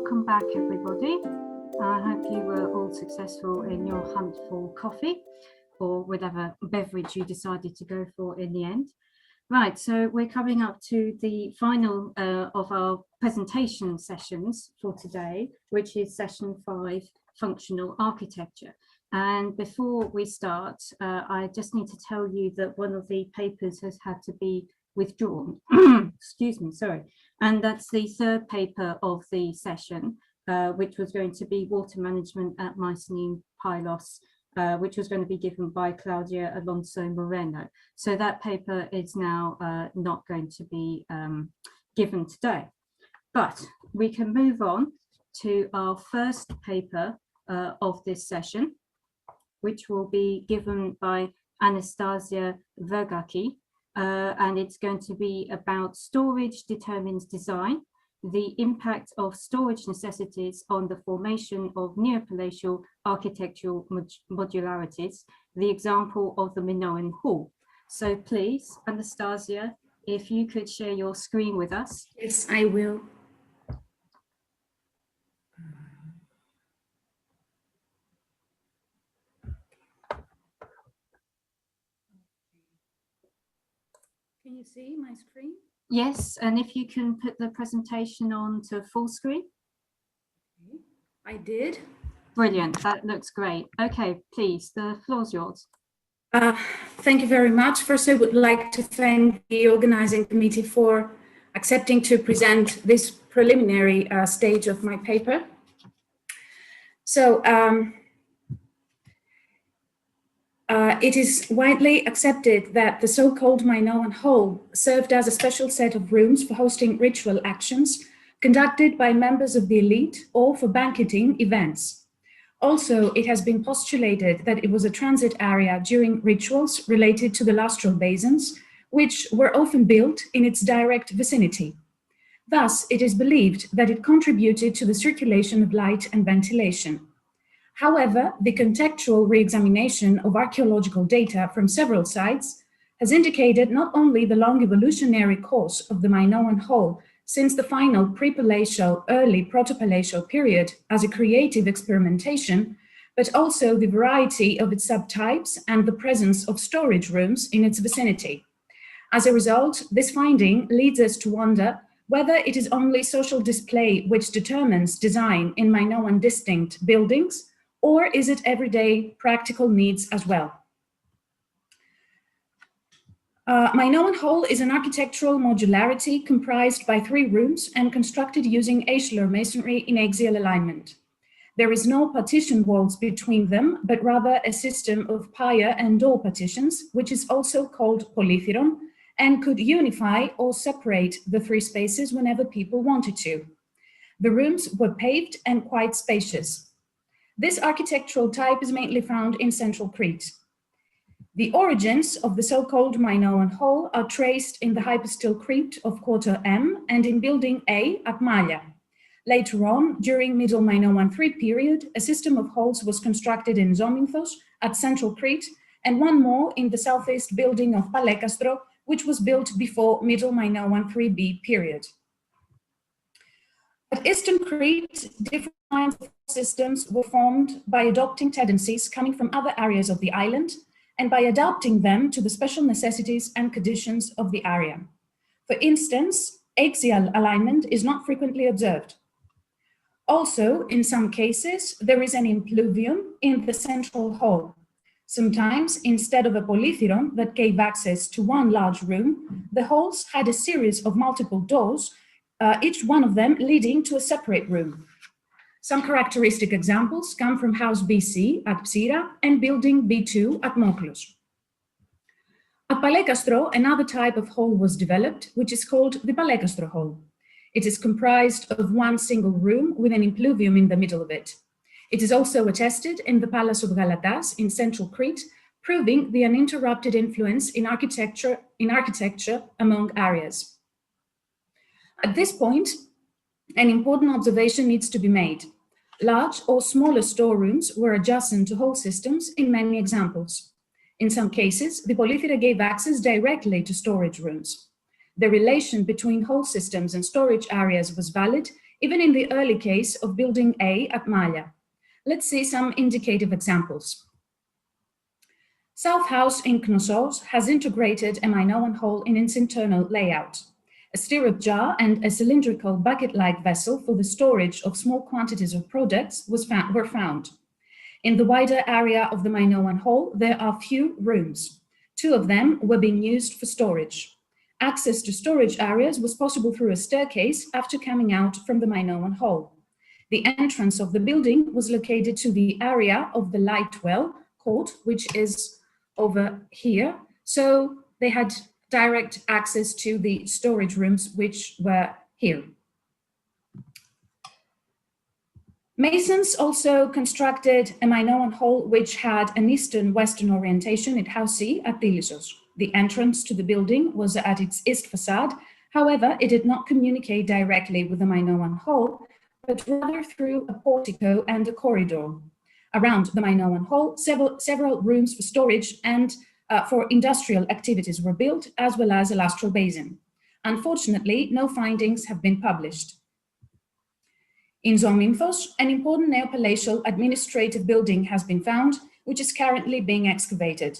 welcome back everybody. I hope you were all successful in your hunt for coffee or whatever beverage you decided to go for in the end. Right, so we're coming up to the final of our presentation sessions for today, which is session 5, functional architecture. And before we start, I just need to tell you that one of the papers has had to be withdrawn. Excuse me, sorry. And that's the third paper of the session, which was going to be water management at Mycenaean Pylos, which was going to be given by Claudia Alonso Moreno. So that paper is now not going to be given today. But we can move on to our first paper of this session, which will be given by Anastasia Vergaki. And it's going to be about storage determines design, the impact of storage necessities on the formation of NeoPalatial architectural modularities, the example of the Minoan hall. So please, Anastasia, if you could share your screen with us. Yes, I will. Can you see my screen? Yes, and if you can put the presentation on to full screen. Okay. I did. Brilliant, that looks great. Okay, please, the floor's yours. Thank you very much. First, I would like to thank the organizing committee for accepting to present this preliminary stage of my paper. So, it is widely accepted that the so-called Minoan hall served as a special set of rooms for hosting ritual actions conducted by members of the elite or for banqueting events. Also, it has been postulated that it was a transit area during rituals related to the lustral basins, which were often built in its direct vicinity. Thus, it is believed that it contributed to the circulation of light and ventilation. However, the contextual re-examination of archaeological data from several sites has indicated not only the long evolutionary course of the Minoan hall since the final pre-palatial, early proto-palatial period as a creative experimentation, but also the variety of its subtypes and the presence of storage rooms in its vicinity. As a result, this finding leads us to wonder whether it is only social display which determines design in Minoan distinct buildings, or is it everyday practical needs as well? Minoan hall is an architectural modularity comprised by 3 rooms and constructed using ashlar masonry in axial alignment. There is no partition walls between them, but rather a system of pier and door partitions, which is also called polythyron, and could unify or separate the 3 spaces whenever people wanted to. The rooms were paved and quite spacious. This architectural type is mainly found in central Crete. The origins of the so-called Minoan hall are traced in the hypostyle crypt of quarter M and in building A at Malia. Later on, during Middle Minoan III period, a system of halls was constructed in Zominthos at central Crete and one more in the southeast building of Palekastro, which was built before Middle Minoan IIIb period. At Eastern Crete, different kinds of systems were formed by adopting tendencies coming from other areas of the island and by adapting them to the special necessities and conditions of the area. For instance, axial alignment is not frequently observed. Also, in some cases, there is an impluvium in the central hall. Sometimes, instead of a polythyron that gave access to one large room, the halls had a series of multiple doors, each one of them leading to a separate room. Some characteristic examples come from House BC at Psyra and Building B2 at Moklos. At Palekastro, another type of hall was developed, which is called the Palekastro hall. It is comprised of one single room with an impluvium in the middle of it. It is also attested in the Palace of Galatas in central Crete, proving the uninterrupted influence in architecture among areas. At this point, an important observation needs to be made. Large or smaller storerooms were adjacent to hall systems in many examples. In some cases, the polythyra gave access directly to storage rooms. The relation between hall systems and storage areas was valid even in the early case of Building A at Malia. Let's see some indicative examples. South House in Knossos has integrated a Minoan hall in its internal layout. A stirrup jar and a cylindrical bucket-like vessel for the storage of small quantities of products were found. In the wider area of the Minoan hall, there are few rooms. 2 of them were being used for storage. Access to storage areas was possible through a staircase after coming out from the Minoan hall. The entrance of the building was located to the area of the light well court, which is over here. So they had direct access to the storage rooms, which were here. Masons also constructed a Minoan hall which had an eastern-western orientation at House C at Thilissos. The entrance to the building was at its east facade. However, it did not communicate directly with the Minoan hall, but rather through a portico and a corridor. Around the Minoan hall, several rooms for storage and for industrial activities were built, as well as a lustral basin. Unfortunately, no findings have been published. In Zominthos, an important NeoPalatial administrative building has been found, which is currently being excavated.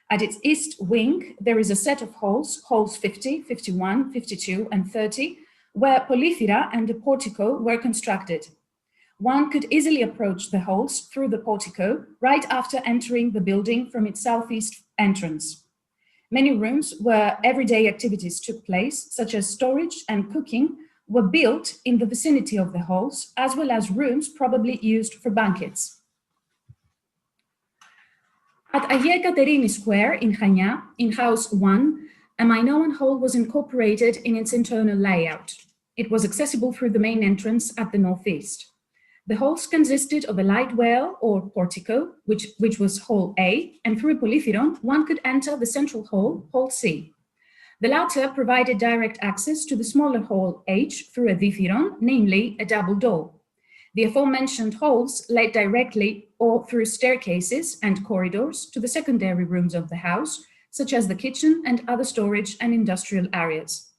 At its east wing, there is a set of halls, halls 50, 51, 52, and 30, where polythyra and a portico were constructed. One could easily approach the halls through the portico right after entering the building from its southeast entrance. Many rooms where everyday activities took place, such as storage and cooking, were built in the vicinity of the halls, as well as rooms probably used for banquets. At Agia Katerini Square in Chania, in House 1, a Minoan hall was incorporated in its internal layout. It was accessible through the main entrance at the northeast. The halls consisted of a light well or portico, which was Hall A, and through a polythyron, one could enter the central hall, Hall C. The latter provided direct access to the smaller Hall H through a dithyron, namely a double door. The aforementioned halls led directly or through staircases and corridors to the secondary rooms of the house, such as the kitchen and other storage and industrial areas.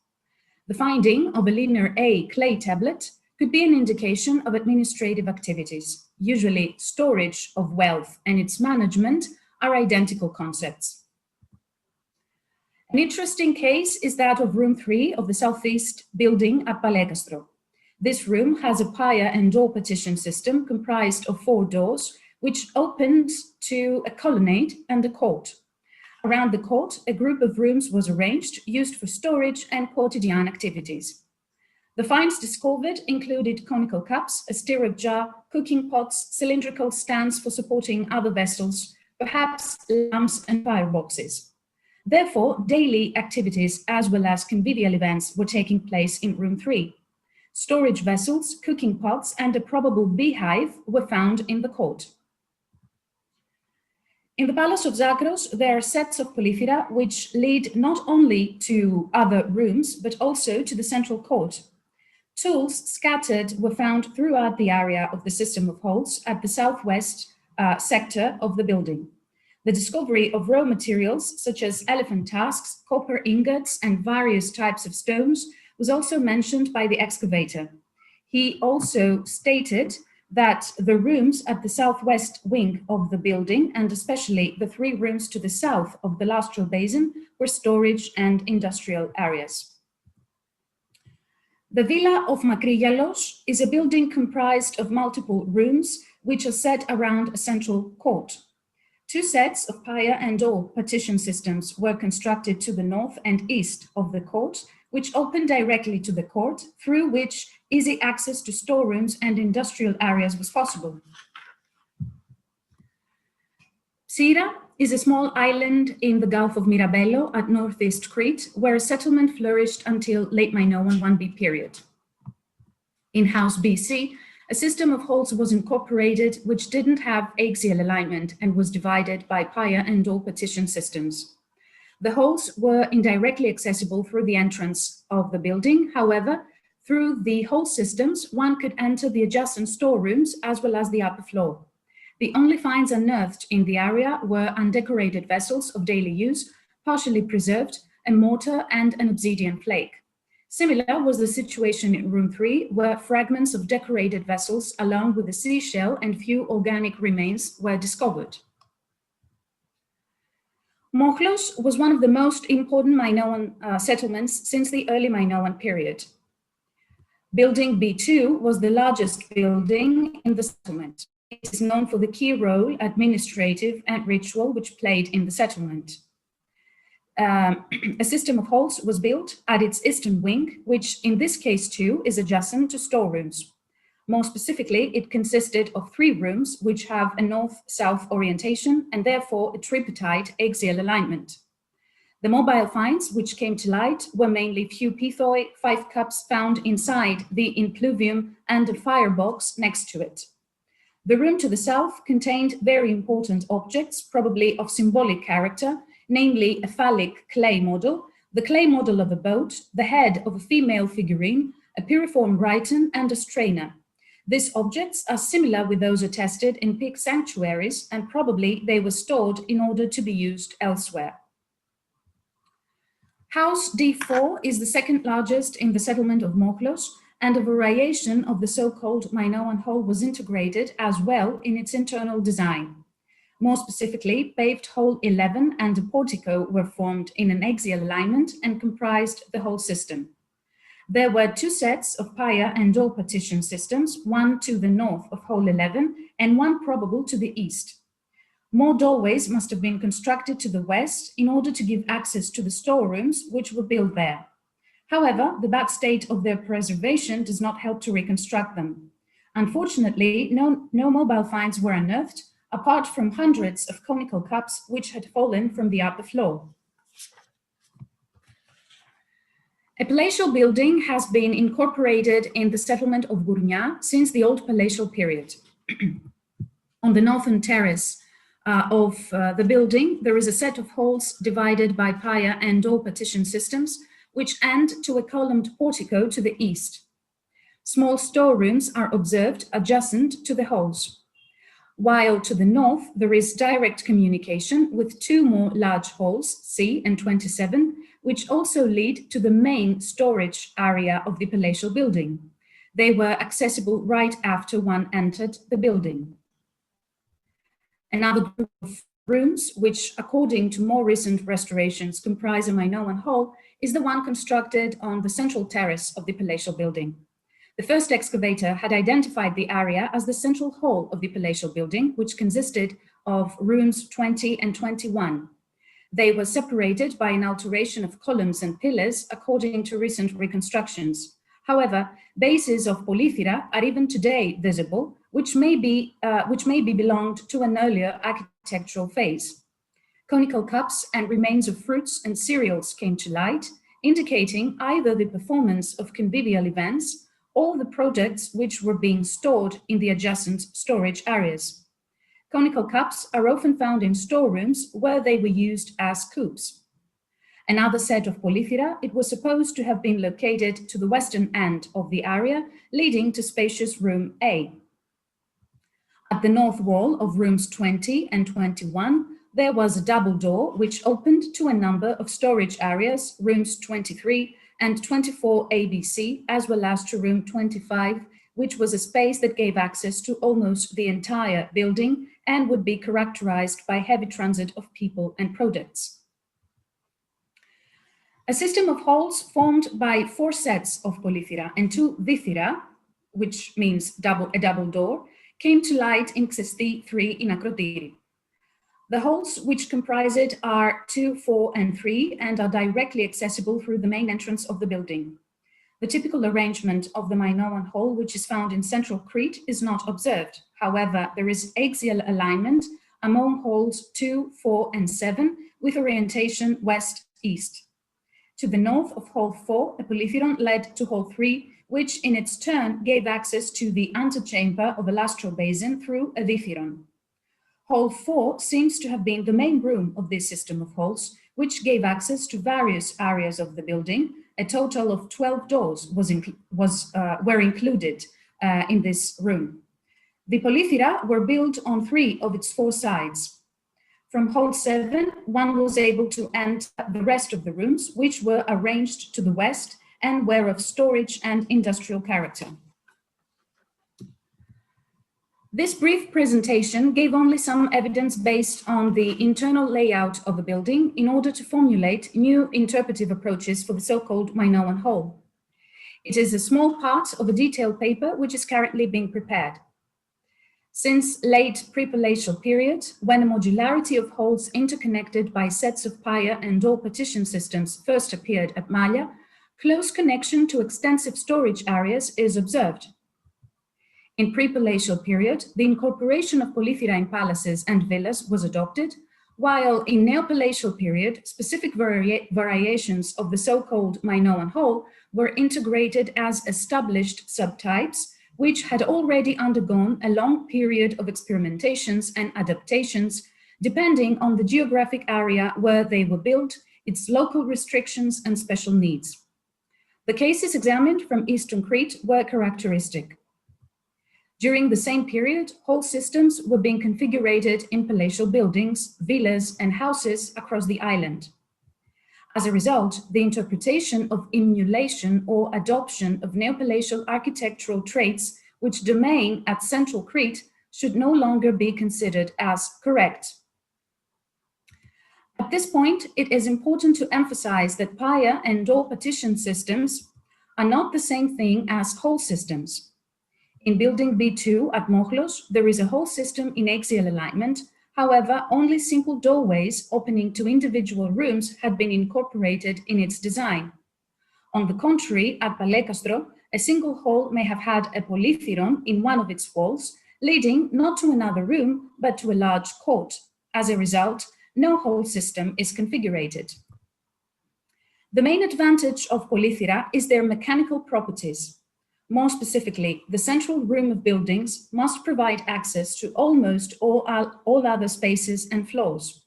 The finding of a linear A clay tablet could be an indication of administrative activities. Usually, storage of wealth and its management are identical concepts. An interesting case is that of room 3 of the southeast building at Palekastro. This room has a pier and door partition system comprised of 4 doors, which opened to a colonnade and a court. Around the court, a group of rooms was arranged, used for storage and quotidian activities. The finds discovered included conical cups, a stirrup jar, cooking pots, cylindrical stands for supporting other vessels, perhaps lamps and fireboxes. Therefore, daily activities as well as convivial events were taking place in room 3. Storage vessels, cooking pots, and a probable beehive were found in the court. In the Palace of Zagros, there are sets of polythyra which lead not only to other rooms, but also to the central court. Tools scattered were found throughout the area of the system of halls at the southwest sector of the building. The discovery of raw materials such as elephant tusks, copper ingots, and various types of stones was also mentioned by the excavator. He also stated that the rooms at the southwest wing of the building, and especially the 3 rooms to the south of the lustral basin, were storage and industrial areas. The Villa of Makrigialos is a building comprised of multiple rooms which are set around a central court. 2 sets of pier and door partition systems were constructed to the north and east of the court, which opened directly to the court, through which easy access to storerooms and industrial areas was possible. Psyra is a small island in the Gulf of Mirabello at northeast Crete, where a settlement flourished until late Minoan 1B period. In House BC, a system of halls was incorporated which didn't have axial alignment and was divided by pier and door partition systems. The halls were indirectly accessible through the entrance of the building. However, through the hall systems, one could enter the adjacent storerooms as well as the upper floor. The only finds unearthed in the area were undecorated vessels of daily use, partially preserved, a mortar and an obsidian flake. Similar was the situation in room 3, where fragments of decorated vessels along with a seashell and few organic remains were discovered. Mochlos was one of the most important Minoan settlements since the early Minoan period. Building B2 was the largest building in the settlement. It is known for the key role, administrative and ritual, which played in the settlement. A system of halls was built at its eastern wing, which in this case too is adjacent to storerooms. More specifically, it consisted of 3 rooms which have a north-south orientation and therefore a tripartite axial alignment. The mobile finds which came to light were mainly few pithoi, 5 cups found inside the impluvium and a firebox next to it. The room to the south contained very important objects, probably of symbolic character, namely a phallic clay model, the clay model of a boat, the head of a female figurine, a piriform rhyton, and a strainer. These objects are similar with those attested in pig sanctuaries, and probably they were stored in order to be used elsewhere. House D4 is the second largest in the settlement of Mochlos, and a variation of the so-called Minoan hall was integrated as well in its internal design. More specifically, paved hall 11 and a portico were formed in an axial alignment and comprised the whole system. There were 2 sets of pier and door partition systems, one to the north of hall 11 and one probable to the east. More doorways must have been constructed to the west in order to give access to the storerooms which were built there. However, the bad state of their preservation does not help to reconstruct them. Unfortunately, no mobile finds were unearthed, apart from hundreds of conical cups which had fallen from the upper floor. A palatial building has been incorporated in the settlement of Gournia since the Old Palatial period. On the northern terrace of the building, there is a set of halls divided by pier and door partition systems, which end to a columned portico to the east. Small storerooms are observed adjacent to the halls, while to the north there is direct communication with 2 more large halls, C and 27, which also lead to the main storage area of the palatial building. They were accessible right after one entered the building. Another group of rooms, which according to more recent restorations comprise a Minoan hall, is the one constructed on the central terrace of the palatial building. The first excavator had identified the area as the central hall of the palatial building, which consisted of rooms 20 and 21. They were separated by an alteration of columns and pillars according to recent reconstructions. However, bases of polythera are even today visible, which may be belonged to an earlier architectural phase. Conical cups and remains of fruits and cereals came to light, indicating either the performance of convivial events or the products which were being stored in the adjacent storage areas. Conical cups are often found in storerooms where they were used as coops. Another set of polythera, it was supposed to have been located to the western end of the area, leading to spacious room A. At the north wall of rooms 20 and 21, there was a double door which opened to a number of storage areas, rooms 23 and 24 ABC, as well as to room 25, which was a space that gave access to almost the entire building and would be characterized by heavy transit of people and products. A system of halls formed by 4 sets of polythera and 2 dithera, which means a double door, came to light in Xesti 3 in Akrotiri. The halls which comprise it are 2, 4, and 3 and are directly accessible through the main entrance of the building. The typical arrangement of the Minoan hall, which is found in central Crete, is not observed. However, there is axial alignment among halls 2, 4, and 7 with orientation west-east. To the north of hall 4, a polytheron led to hall 3, which in its turn gave access to the antechamber of a lustral basin through a ditheron. Hall 4 seems to have been the main room of this system of halls, which gave access to various areas of the building. A total of 12 doors were included in this room. The polythera were built on 3 of its 4 sides. From hall 7, one was able to enter the rest of the rooms, which were arranged to the west and were of storage and industrial character. This brief presentation gave only some evidence based on the internal layout of a building in order to formulate new interpretive approaches for the so-called Minoan hall. It is a small part of a detailed paper which is currently being prepared. Since late pre-palatial period, when a modularity of halls interconnected by sets of pier and or partition systems first appeared at Maglia, close connection to extensive storage areas is observed. In pre-palatial period, the incorporation of polythyra in palaces and villas was adopted, while in NeoPalatial period, specific variations of the so-called Minoan hall were integrated as established subtypes, which had already undergone a long period of experimentations and adaptations, depending on the geographic area where they were built, its local restrictions and special needs. The cases examined from Eastern Crete were characteristic. During the same period, whole systems were being configured in palatial buildings, villas, and houses across the island. As a result, the interpretation of emulation or adoption of neopalatial architectural traits which domain at central Crete should no longer be considered as correct. At this point, it is important to emphasize that pier and or partition systems are not the same thing as whole systems. In building B2 at Mochlos, there is a whole system in axial alignment. However, only simple doorways opening to individual rooms had been incorporated in its design. On the contrary, at Palekastro, a single hall may have had a polythyron in one of its walls, leading not to another room, but to a large court. As a result, no whole system is configured. The main advantage of polythyra is their mechanical properties. More specifically, the central room of buildings must provide access to almost all other spaces and floors.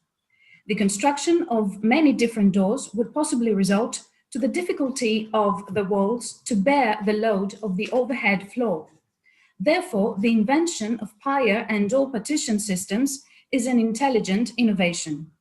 The construction of many different doors would possibly result to the difficulty of the walls to bear the load of the overhead floor. Therefore, the invention of pier and door partition systems is an intelligent innovation.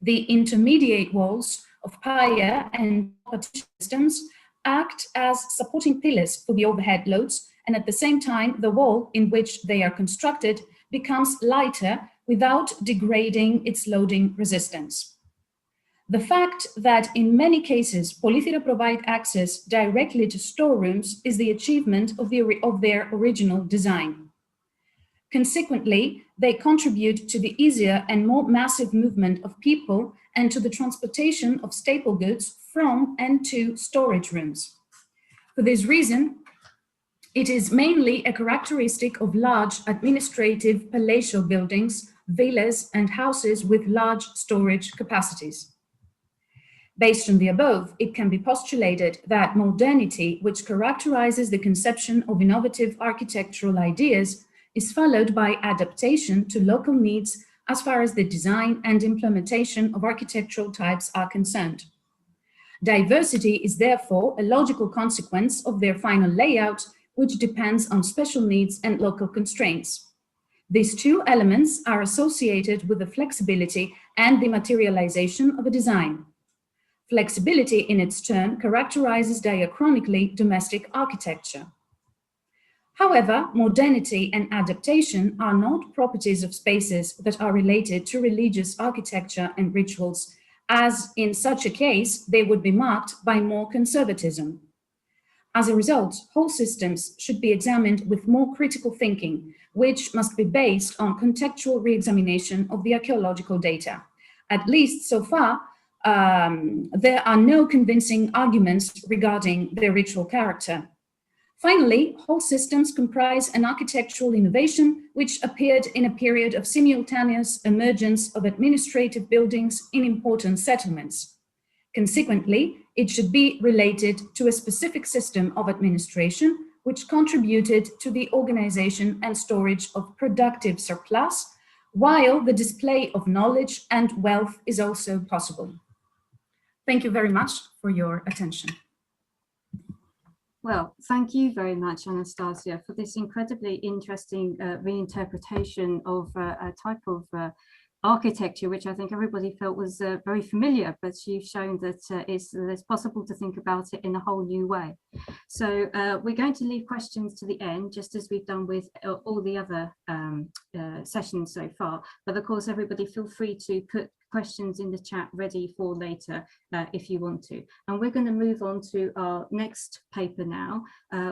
The intermediate walls of pier and partition systems act as supporting pillars for the overhead loads, and at the same time, the wall in which they are constructed becomes lighter without degrading its loading resistance. The fact that in many cases polythyra provide access directly to storerooms is the achievement of their original design. Consequently, they contribute to the easier and more massive movement of people and to the transportation of staple goods from and to storage rooms. For this reason, it is mainly a characteristic of large administrative palatial buildings, villas, and houses with large storage capacities. Based on the above, it can be postulated that modernity, which characterizes the conception of innovative architectural ideas, is followed by adaptation to local needs as far as the design and implementation of architectural types are concerned. Diversity is therefore a logical consequence of their final layout, which depends on special needs and local constraints. These two elements are associated with the flexibility and the materialization of a design. Flexibility, in its turn, characterizes diachronically domestic architecture. However, modernity and adaptation are not properties of spaces that are related to religious architecture and rituals, as in such a case, they would be marked by more conservatism. As a result, whole systems should be examined with more critical thinking, which must be based on contextual re-examination of the archaeological data. At least so far, there are no convincing arguments regarding their ritual character. Finally, whole systems comprise an architectural innovation which appeared in a period of simultaneous emergence of administrative buildings in important settlements. Consequently, it should be related to a specific system of administration which contributed to the organization and storage of productive surplus, while the display of knowledge and wealth is also possible. Thank you very much for your attention. Well, thank you very much, Anastasia, for this incredibly interesting reinterpretation of a type of architecture, which I think everybody felt was very familiar, but you've shown that it's possible to think about it in a whole new way. So we're going to leave questions to the end, just as we've done with all the other sessions so far. But of course, everybody feel free to put questions in the chat ready for later if you want to. And we're going to move on to our next paper now,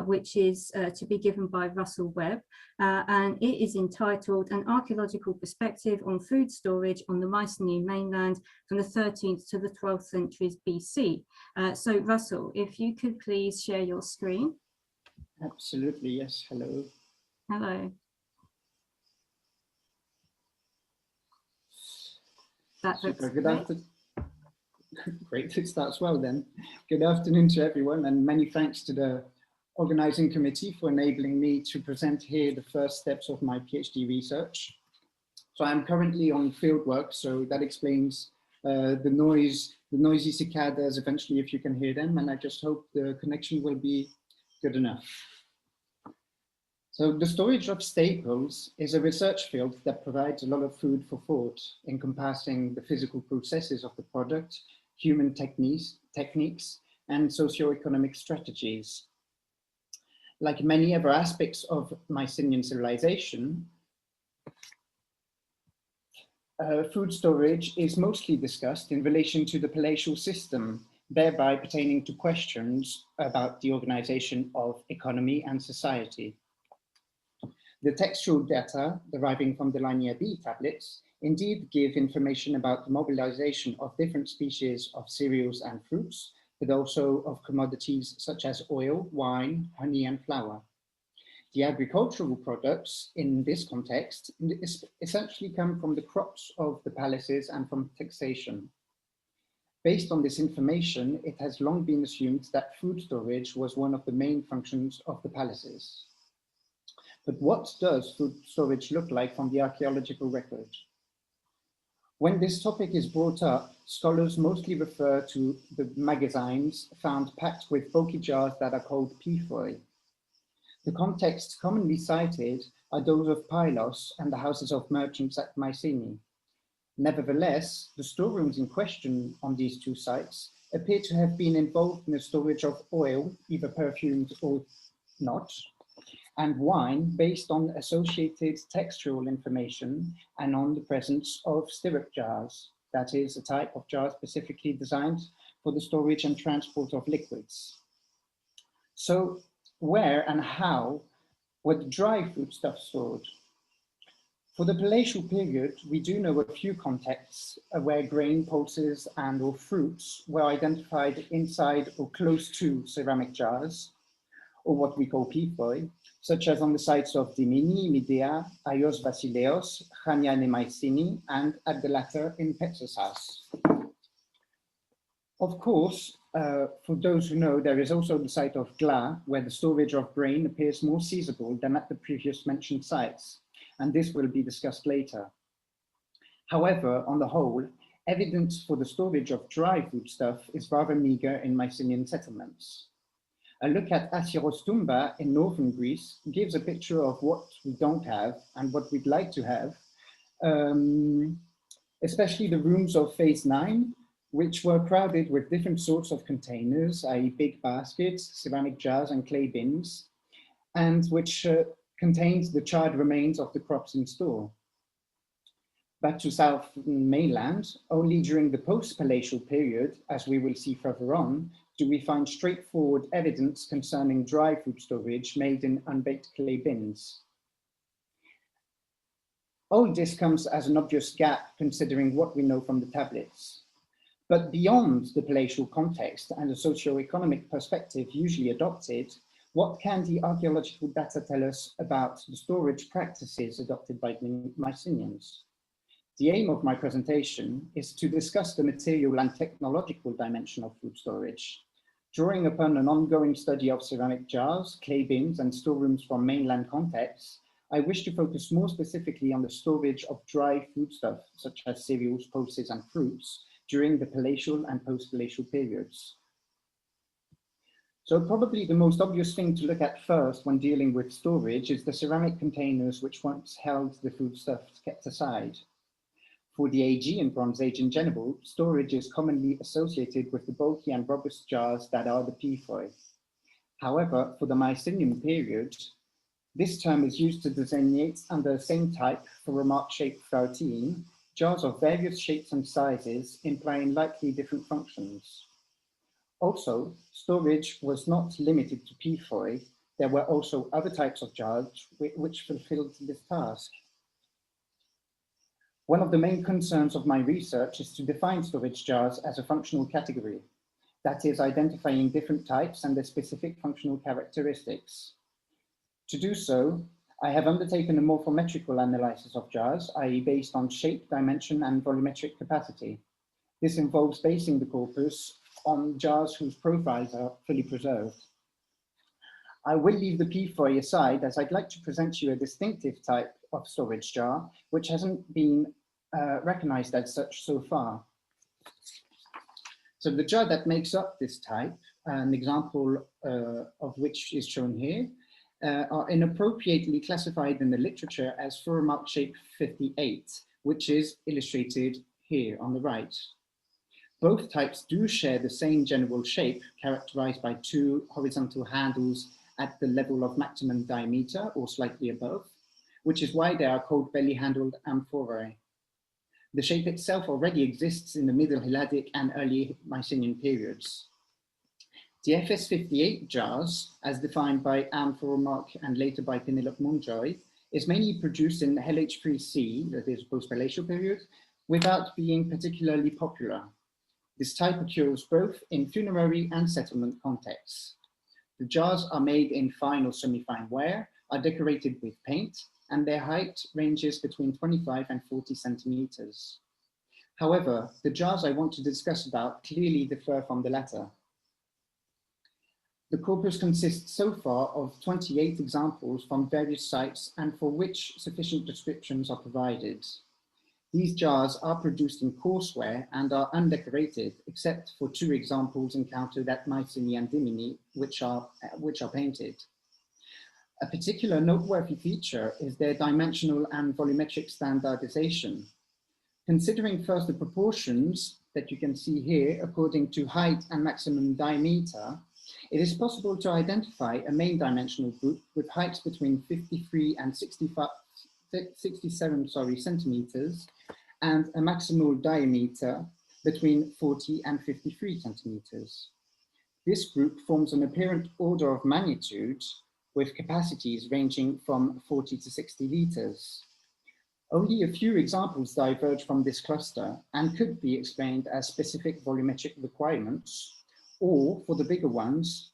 which is to be given by Russell Webb, and it is entitled An Archaeological Perspective on Food Storage on the Mycenaean mainland from the 13th to the 12th centuries BC. So Russell, if you could please share your screen. Absolutely, yes, hello. Hello. Super. Good afternoon. Great, it starts well then. Good afternoon to everyone, and many thanks to the organizing committee for enabling me to present here the first steps of my PhD research. So I'm currently on fieldwork, so that explains the noisy cicadas eventually, if you can hear them, and I just hope the connection will be good enough. So the storage of staples is a research field that provides a lot of food for thought, encompassing the physical processes of the product, human techniques, and socioeconomic strategies. Like many other aspects of Mycenaean civilization, food storage is mostly discussed in relation to the palatial system, thereby pertaining to questions about the organization of economy and society. The textual data deriving from the Linear B tablets indeed give information about the mobilization of different species of cereals and fruits, but also of commodities such as oil, wine, honey, and flour. The agricultural products in this context essentially come from the crops of the palaces and from taxation. Based on this information, it has long been assumed that food storage was one of the main functions of the palaces. But what does food storage look like from the archaeological record? When this topic is brought up, scholars mostly refer to the magazines found packed with bulky jars that are called pithoi. The contexts commonly cited are those of Pylos and the houses of merchants at Mycenae. Nevertheless, the storerooms in question on these two sites appear to have been involved in the storage of oil, either perfumed or not, and wine based on associated textual information and on the presence of stirrup jars, that is a type of jar specifically designed for the storage and transport of liquids. So where and how were the dry foodstuffs stored? For the palatial period, we do know a few contexts where grain, pulses, and or fruits were identified inside or close to ceramic jars, or what we call pithoi, such as on the sites of Dimini, Midea, Aios Basileos, Chania and Mycenae, and at the latter in Petsassas. Of course, for those who know, there is also the site of Gla, where the storage of grain appears more feasible than at the previous mentioned sites, and this will be discussed later. However, on the whole, evidence for the storage of dry foodstuff is rather meager in Mycenaean settlements. A look at Asyros Tumba in northern Greece gives a picture of what we don't have and what we'd like to have, especially the rooms of phase 9, which were crowded with different sorts of containers, i.e. big baskets, ceramic jars and clay bins, and which contained the charred remains of the crops in store. Back to South Mainland, only during the post-palatial period, as we will see further on, do we find straightforward evidence concerning dry food storage made in unbaked clay bins. All this comes as an obvious gap considering what we know from the tablets. But beyond the palatial context and the socio-economic perspective usually adopted, what can the archaeological data tell us about the storage practices adopted by the Mycenaeans? The aim of my presentation is to discuss the material and technological dimension of food storage, drawing upon an ongoing study of ceramic jars, clay bins, and storerooms from mainland contexts. I wish to focus more specifically on the storage of dry foodstuff, such as cereals, pulses, and fruits, during the palatial and post-palatial periods. So probably the most obvious thing to look at first when dealing with storage is the ceramic containers which once held the foodstuffs kept aside. For the Aegean Bronze Age in general, storage is commonly associated with the bulky and robust jars that are the piphoi. However, for the Mycenaean period, this term is used to designate under the same type for remark shape 13, jars of various shapes and sizes implying likely different functions. Also, storage was not limited to piphoi. There were also other types of jars which fulfilled this task. One of the main concerns of my research is to define storage jars as a functional category, that is, identifying different types and their specific functional characteristics. To do so, I have undertaken a morphometrical analysis of jars, i.e. based on shape, dimension, and volumetric capacity. This involves basing the corpus on jars whose profiles are fully preserved. I will leave the piphoi aside as I'd like to present you a distinctive type of storage jar, which hasn't been recognized as such so far. So the jar that makes up this type, an example of which is shown here, are inappropriately classified in the literature as for remark shape 58, which is illustrated here on the right. Both types do share the same general shape, characterized by two horizontal handles at the level of maximum diameter or slightly above, which is why they are called belly-handled amphorae. The shape itself already exists in the Middle Helladic and early Mycenaean periods. The FS58 jars, as defined by Anne Foromark and later by Penelope Montjoy, is mainly produced in the LH3C, that is post-Palatial period, without being particularly popular. This type occurs both in funerary and settlement contexts. The jars are made in fine or semi-fine ware, are decorated with paint, and their height ranges between 25 and 40 centimeters. However, the jars I want to discuss about clearly differ from the latter. The corpus consists so far of 28 examples from various sites and for which sufficient descriptions are provided. These jars are produced in courseware and are undecorated, except for two examples encountered at Mycenae and Dimini, which are painted. A particular noteworthy feature is their dimensional and volumetric standardization. Considering first the proportions that you can see here according to height and maximum diameter, it is possible to identify a main dimensional group with heights between 53 and 67 centimeters, and a maximal diameter between 40 and 53 centimeters. This group forms an apparent order of magnitude with capacities ranging from 40 to 60 liters. Only a few examples diverge from this cluster and could be explained as specific volumetric requirements, or for the bigger ones,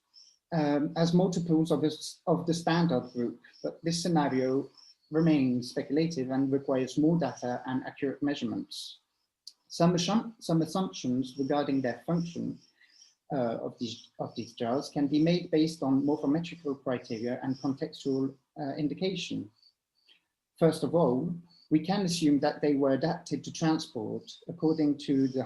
as multiples of the standard group, but this scenario remains speculative and requires more data and accurate measurements. Some assumptions regarding their function of these jars can be made based on morphometrical criteria and contextual indication. First of all, we can assume that they were adapted to transport according to the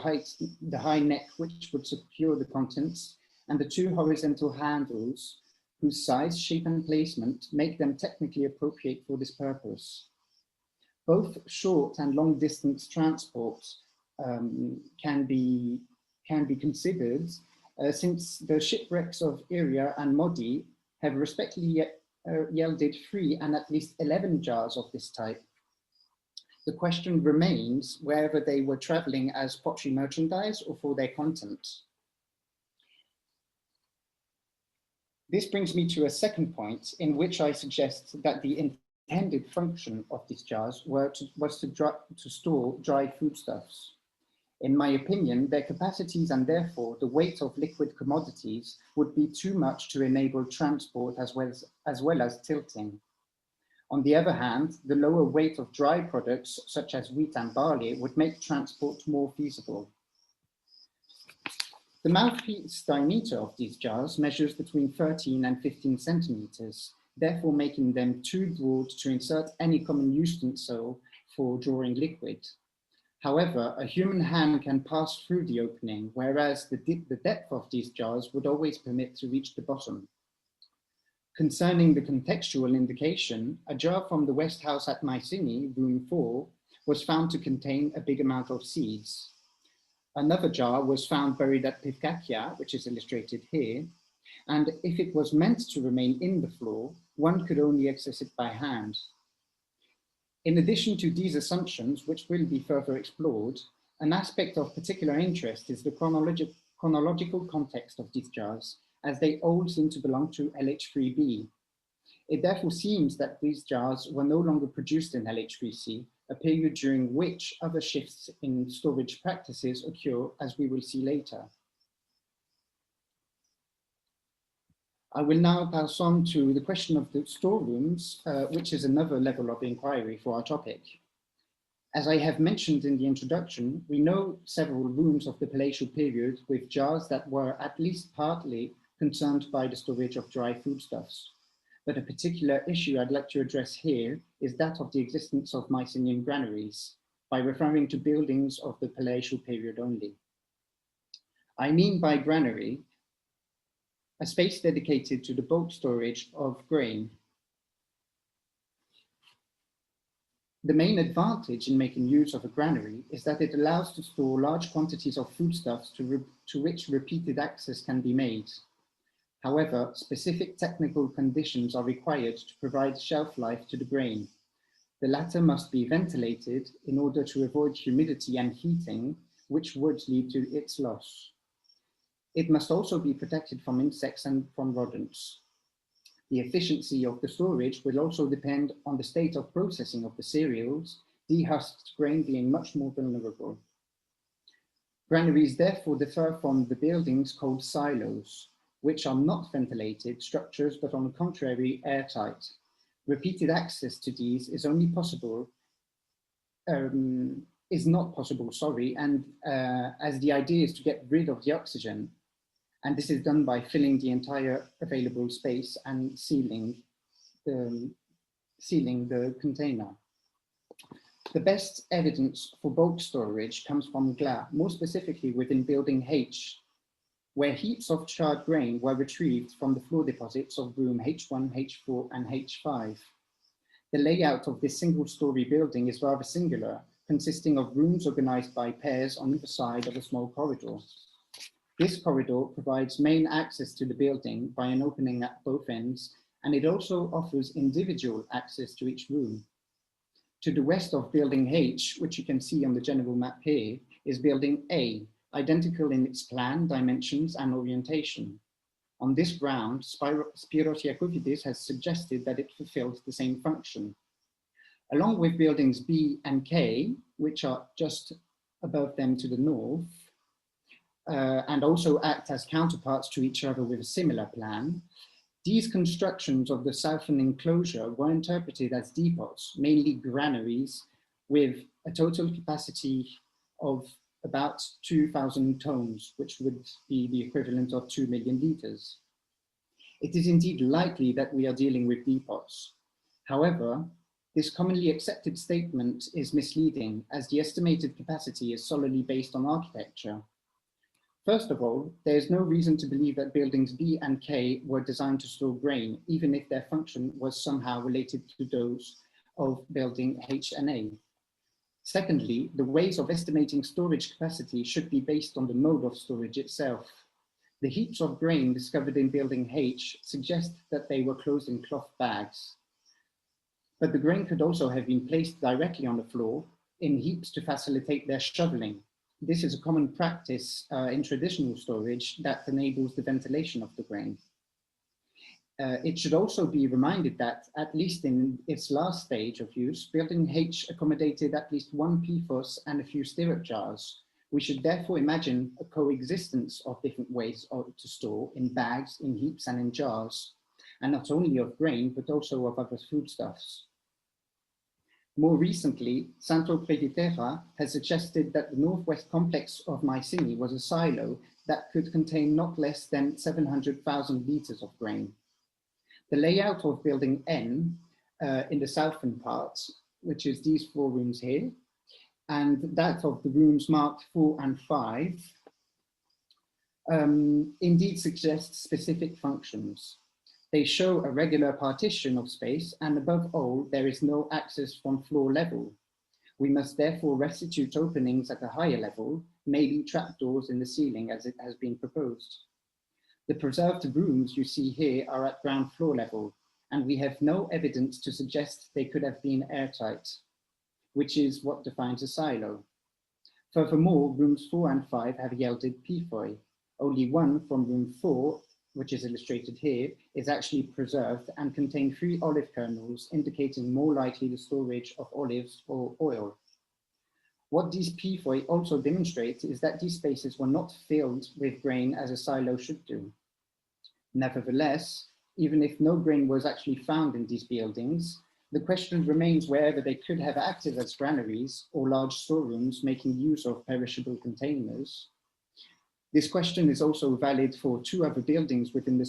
high neck which would secure the contents and the two horizontal handles whose size, shape and placement make them technically appropriate for this purpose. Both short and long distance transports can be considered since the shipwrecks of Iria and Modi have respectively yielded 3 and at least 11 jars of this type. The question remains whether they were traveling as pottery merchandise or for their content. This brings me to a second point in which I suggest that the intended function of these jars was to store dry foodstuffs. In my opinion, their capacities and therefore the weight of liquid commodities would be too much to enable transport as well as tilting. On the other hand, the lower weight of dry products such as wheat and barley would make transport more feasible. The mouthpiece diameter of these jars measures between 13 and 15 centimeters, therefore making them too broad to insert any common utensil for drawing liquid. However, a human hand can pass through the opening, whereas the depth of these jars would always permit to reach the bottom. Concerning the contextual indication, a jar from the West House at Mycenae, room 4, was found to contain a big amount of seeds. Another jar was found buried at Vergaki, which is illustrated here, and if it was meant to remain in the floor, one could only access it by hand. In addition to these assumptions, which will be further explored, an aspect of particular interest is the chronological context of these jars, as they all seem to belong to LH3b. It therefore seems that these jars were no longer produced in LH3c, a period during which other shifts in storage practices occur, as we will see later. I will now pass on to the question of the storerooms, which is another level of inquiry for our topic. As I have mentioned in the introduction, we know several rooms of the palatial period with jars that were at least partly concerned by the storage of dry foodstuffs. But a particular issue I'd like to address here is that of the existence of Mycenaean granaries, by referring to buildings of the palatial period only. I mean by granary a space dedicated to the bulk storage of grain. The main advantage in making use of a granary is that it allows to store large quantities of foodstuffs to which repeated access can be made. However, specific technical conditions are required to provide shelf life to the grain. The latter must be ventilated in order to avoid humidity and heating, which would lead to its loss. It must also be protected from insects and from rodents. The efficiency of the storage will also depend on the state of processing of the cereals, dehusked grain being much more vulnerable. Granaries therefore differ from the buildings called silos, which are not ventilated structures, but on the contrary, airtight. Repeated access to these is only possible, not possible, and as the idea is to get rid of the oxygen, and this is done by filling the entire available space and sealing the container. The best evidence for bulk storage comes from Gla, more specifically within building H, where heaps of charred grain were retrieved from the floor deposits of room H1, H4, and H5. The layout of this single-story building is rather singular, consisting of rooms organized by pairs on either side of a small corridor. This corridor provides main access to the building by an opening at both ends, and it also offers individual access to each room. To the west of building H, which you can see on the general map here, is building A, identical in its plan, dimensions, and orientation. On this ground, Spiros Iakovidis has suggested that it fulfills the same function. Along with buildings B and K, which are just above them to the north, and also act as counterparts to each other with a similar plan, these constructions of the southern enclosure were interpreted as depots, mainly granaries, with a total capacity of about 2,000 tons, which would be the equivalent of 2 million liters. It is indeed likely that we are dealing with depots. However, this commonly accepted statement is misleading, as the estimated capacity is solely based on architecture. First of all, there is no reason to believe that buildings B and K were designed to store grain, even if their function was somehow related to those of building H and A. Secondly, the ways of estimating storage capacity should be based on the mode of storage itself. The heaps of grain discovered in building H suggest that they were closed in cloth bags. But the grain could also have been placed directly on the floor in heaps to facilitate their shoveling. This is a common practice in traditional storage that enables the ventilation of the grain. It should also be reminded that, at least in its last stage of use, building H accommodated at least one PFOS and a few stirrup jars. We should therefore imagine a coexistence of different ways to store in bags, in heaps, and in jars, and not only of grain, but also of other foodstuffs. More recently, Santo Preditera has suggested that the northwest complex of Mycenae was a silo that could contain not less than 700,000 liters of grain. The layout of building N in the southern part, which is these 4 rooms here, and that of the rooms marked 4 and 5, indeed suggests specific functions. They show a regular partition of space, and above all, there is no access from floor level. We must therefore restitute openings at a higher level, maybe trapdoors in the ceiling as it has been proposed. The preserved rooms you see here are at ground floor level, and we have no evidence to suggest they could have been airtight, which is what defines a silo. Furthermore, rooms 4 and 5 have yielded PFOI. Only one from room 4, which is illustrated here, is actually preserved and contain 3 olive kernels, indicating more likely the storage of olives or oil. What these PFOI also demonstrate is that these spaces were not filled with grain as a silo should do. Nevertheless, even if no grain was actually found in these buildings, the question remains whether they could have acted as granaries or large storerooms making use of perishable containers. This question is also valid for 2 other buildings within the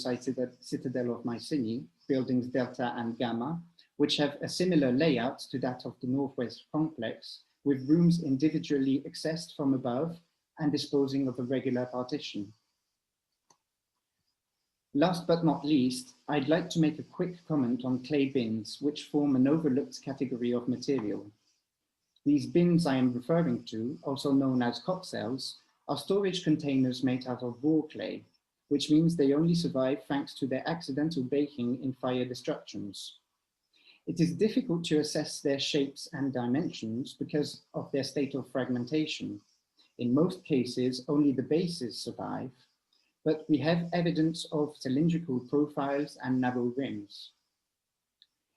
citadel of Mycenae, buildings Delta and Gamma, which have a similar layout to that of the Northwest complex, with rooms individually accessed from above and disposing of a regular partition. Last but not least, I'd like to make a quick comment on clay bins, which form an overlooked category of material. These bins I am referring to, also known as cot cells, are storage containers made out of raw clay, which means they only survive thanks to their accidental baking in fire destructions. It is difficult to assess their shapes and dimensions because of their state of fragmentation. In most cases, only the bases survive, but we have evidence of cylindrical profiles and narrow rims.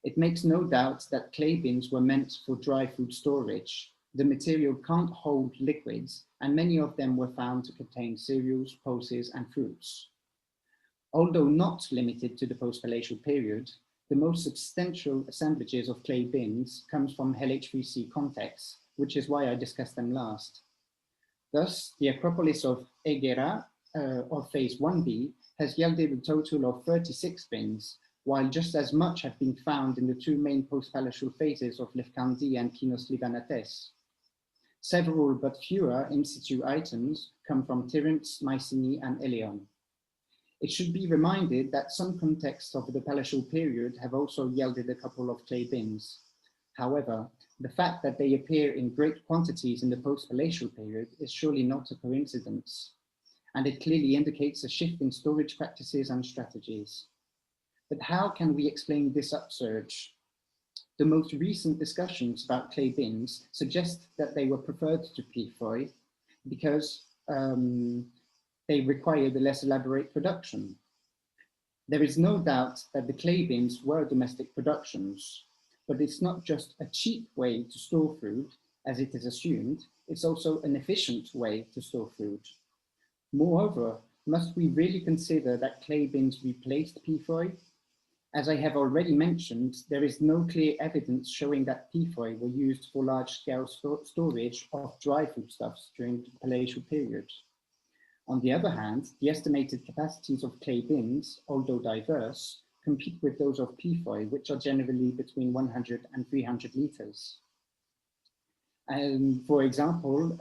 It makes no doubt that clay bins were meant for dry food storage. The material can't hold liquids, and many of them were found to contain cereals, pulses, and fruits. Although not limited to the post-palatial period, the most substantial assemblages of clay bins comes from LH3C contexts, which is why I discussed them last. Thus, the Acropolis of Aegean of phase 1b has yielded a total of 36 bins, while just as much have been found in the 2 main post-palatial phases of Lefkandi and Kinos Libanates. Several but fewer in situ items come from Tiryns, Mycenae, and Eleon. It should be reminded that some contexts of the palatial period have also yielded a couple of clay bins. However, the fact that they appear in great quantities in the post-palatial period is surely not a coincidence, and it clearly indicates a shift in storage practices and strategies. But how can we explain this upsurge? The most recent discussions about clay bins suggest that they were preferred to PFOI because they required a less elaborate production. There is no doubt that the clay bins were domestic productions, but it's not just a cheap way to store food, as it is assumed, it's also an efficient way to store food. Moreover, must we really consider that clay bins replaced PFOI? As I have already mentioned, there is no clear evidence showing that PFOI were used for large-scale storage of dry foodstuffs during the palatial period. On the other hand, the estimated capacities of clay bins, although diverse, compete with those of PFOI, which are generally between 100 and 300 liters. For example,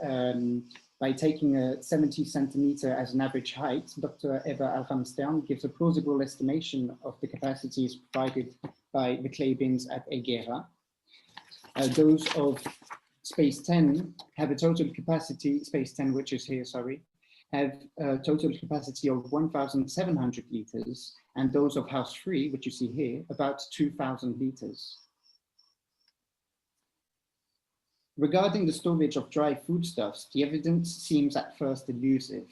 by taking a 70 centimeter as an average height, Dr. Eva Alhamstern gives a plausible estimation of the capacities provided by the clay bins at Aegean. Those of space 10 have a total capacity, space 10, which is here, sorry, have a total capacity of 1,700 liters, and those of house 3, which you see here, about 2,000 liters. Regarding the storage of dry foodstuffs, the evidence seems at first elusive.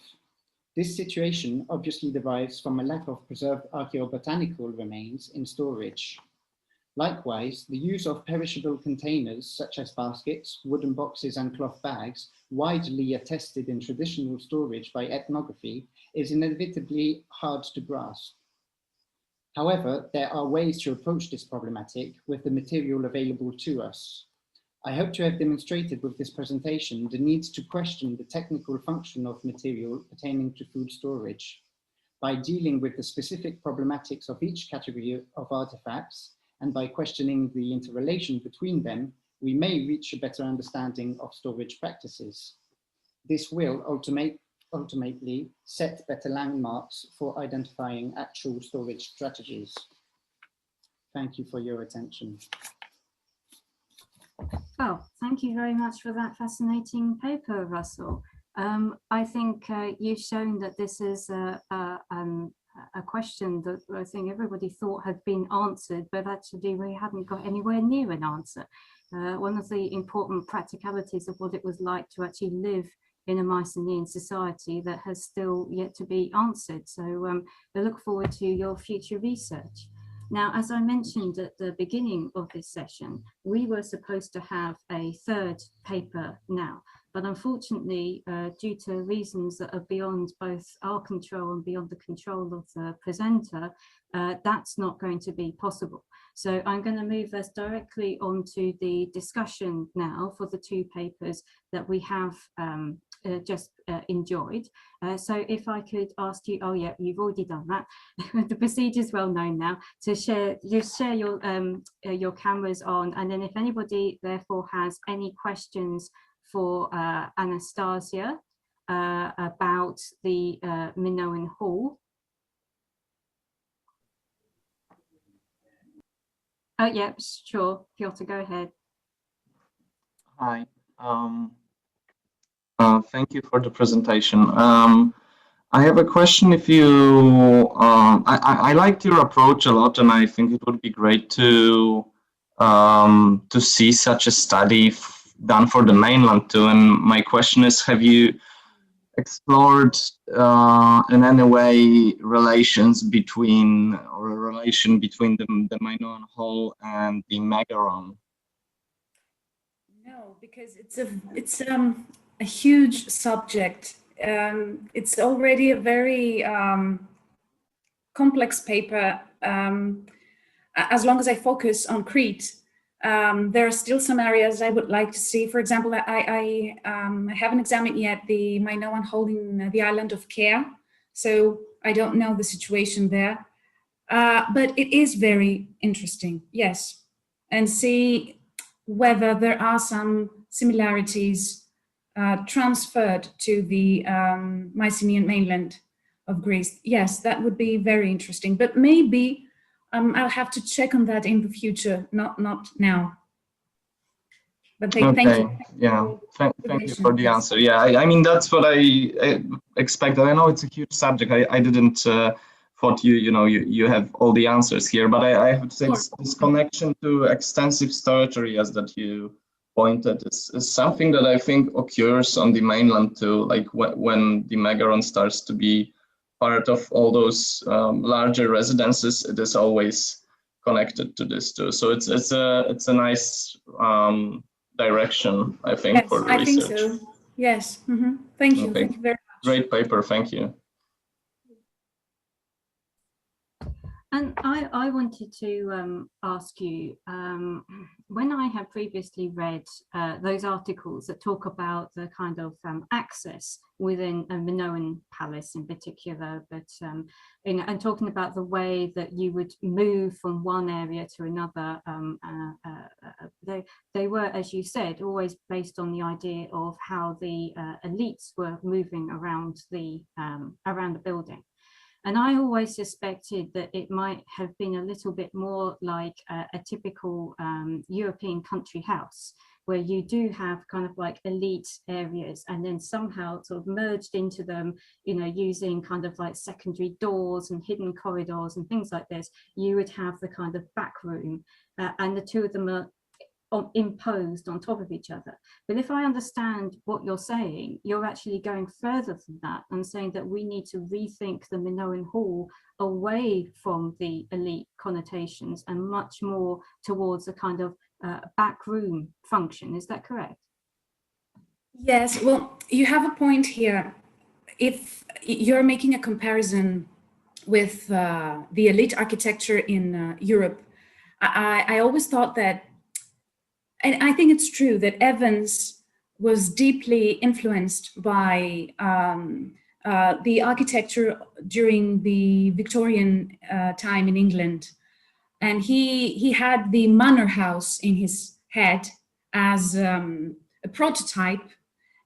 This situation obviously derives from a lack of preserved archaeobotanical remains in storage. Likewise, the use of perishable containers such as baskets, wooden boxes, and cloth bags, widely attested in traditional storage by ethnography, is inevitably hard to grasp. However, there are ways to approach this problematic with the material available to us. I hope to have demonstrated with this presentation the need to question the technical function of material pertaining to food storage. By dealing with the specific problematics of each category of artifacts, and by questioning the interrelation between them, we may reach a better understanding of storage practices. This will ultimately set better landmarks for identifying actual storage strategies. Thank you for your attention. Well, thank you very much for that fascinating paper, Russell. I think you've shown that this is a question that I think everybody thought had been answered, but actually we hadn't got anywhere near an answer. One of the important practicalities of what it was like to actually live in a Mycenaean society that has still yet to be answered. So I look forward to your future research. Now, as I mentioned at the beginning of this session, we were supposed to have a third paper now, but unfortunately, due to reasons that are beyond both our control and beyond the control of the presenter, that's not going to be possible. So I'm going to move us directly onto the discussion now for the two papers that we have just enjoyed. So if I could ask you, oh yeah, you've already done that. The procedure is well known now. To share your cameras on, and then if anybody therefore has any questions for Anastasia about the Minoan Hall. Oh yeah, sure, Piotr, go ahead. Hi. Thank you for the presentation. I have a question. If you, I liked your approach a lot, and I think it would be great to see such a study done for the mainland too. And my question is, have you explored in any way relations between, or a relation between the Minoan Hall and the Megaron? No, because it's a huge subject. It's already a very complex paper. As long as I focus on Crete, there are still some areas I would like to see. For example, I haven't examined yet the Minoan Hall in the island of Kea, so I don't know the situation there. But it is very interesting, yes, and see whether there are some similarities transferred to the Mycenaean mainland of Greece. Yes, that would be very interesting, but maybe I'll have to check on that in the future, not now. But thank you. Yeah, thank you for the answer. Yeah, I mean, that's what I expected. I know it's a huge subject. I didn't thought you have all the answers here, but I have to say this connection to extensive storage areas that you pointed is something that I think occurs on the mainland too, like when the Megaron starts to be part of all those larger residences. It is always connected to this too. So it's a nice direction, I think, yes, for the research. I think so. Yes. Mm-hmm. Thank you. Okay. Thank you very much. Great paper. Thank you. And I wanted to ask you, when I have previously read those articles that talk about the kind of access within a Minoan palace in particular, but and talking about the way that you would move from one area to another, they were, as you said, always based on the idea of how the elites were moving around the building. And I always suspected that it might have been a little bit more like a typical European country house, where you do have kind of like elite areas and then somehow sort of merged into them, using kind of like secondary doors and hidden corridors and things like this. You would have the kind of back room and the two of them are imposed on top of each other. But if I understand what you're saying, you're actually going further than that and saying that we need to rethink the Minoan Hall away from the elite connotations and much more towards a kind of backroom function. Is that correct? Yes, well, you have a point here. If you're making a comparison with the elite architecture in Europe, I always thought that, and I think it's true, that Athens was deeply influenced by the architecture during the Victorian time in England. And he had the manor house in his head as a prototype.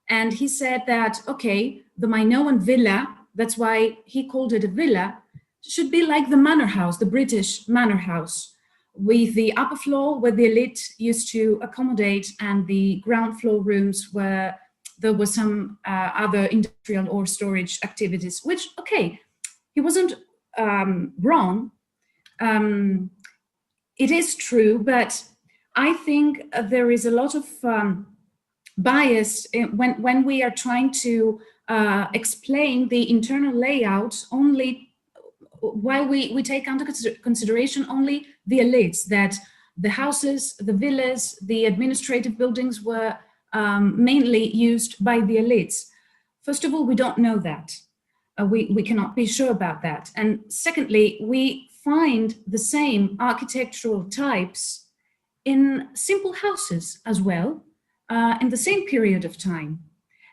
And he said that, okay, the Minoan villa, that's why he called it a villa, should be like the manor house, the British manor house, with the upper floor where the elite used to accommodate, and the ground floor rooms where there were some other industrial or storage activities, which, okay, he wasn't wrong. It is true, but I think there is a lot of bias when we are trying to explain the internal layout only while we take under consideration only the elites, that the houses, the villas, the administrative buildings were mainly used by the elites. First of all, we don't know that. We cannot be sure about that. And secondly, we find the same architectural types in simple houses as well, in the same period of time.